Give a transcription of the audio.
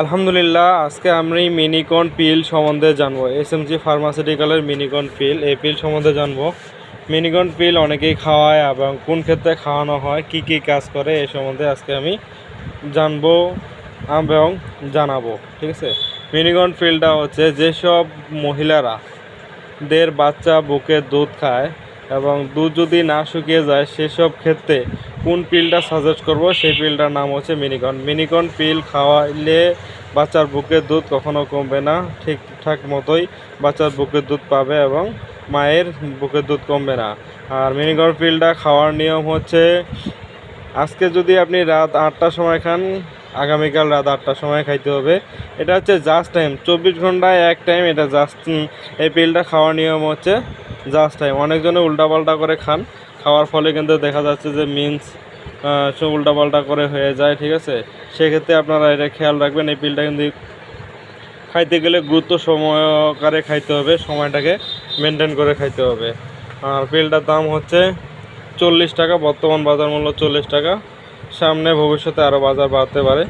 আলহামদুলিল্লাহ, আজকে আমি মিনিকন পিল সম্বন্ধে জানবো। এসএমজি ফার্মাসিউটিক্যালের মিনিকন পিল, এই পিল সম্বন্ধে জানবো। মিনিকন পিল অনেকেই খাওয়ায় এবং কোন ক্ষেত্রে খাওয়ানো হয়, কি কি কাজ করে, এই সম্বন্ধে আজকে আমি জানবো এবং জানাবো। ঠিক আছে, মিনিকন পিলটা হচ্ছে যেসব মহিলারা দের বাচ্চা বুকে দুধ খায় এবং দুধ যদি না শুকিয়ে যায় সেসব ক্ষেত্রে কোন পিলটা সাজেস্ট করব, সেই পিলটার নাম হচ্ছে মিনিকন। মিনিকন পিল খাওয়াইলে বাচ্চার বুকের দুধ কখনো কমবে না, ঠিকঠাক মতোই বাচ্চার বুকের দুধ পাবে এবং মায়ের বুকের দুধ কমবে না। আর মিনিকন পিলটা খাওয়ার নিয়ম হচ্ছে, আজকে যদি আপনি রাত 8টার সময় খান, আগামীকাল রাত 8টার সময় খাইতে হবে। এটা হচ্ছে জাস্ট টাইম, 24 ঘন্টায় এক টাইম, এটা জাস্ট এই পিলটা খাওয়ার নিয়ম হচ্ছে জাস্ট টাইম। অনেকজনে উল্টাপাল্টা করে খান, খাওয়ার ফলে কিন্তু দেখা যাচ্ছে যে সব উল্টাপাল্টা করে হয়ে যায়। ঠিক আছে, সেক্ষেত্রে আপনারা এটা খেয়াল রাখবেন। এই পিলটা কিন্তু খাইতে গেলে গুরুত্ব সহকারে খাইতে হবে, সময়টাকে মেনটেন করে খাইতে হবে। আর পিলটার দাম হচ্ছে 40 টাকা, বর্তমান বাজার মূল্য 40 টাকা। সামনে ভবিষ্যতে আরও বাজার বাড়তে পারে।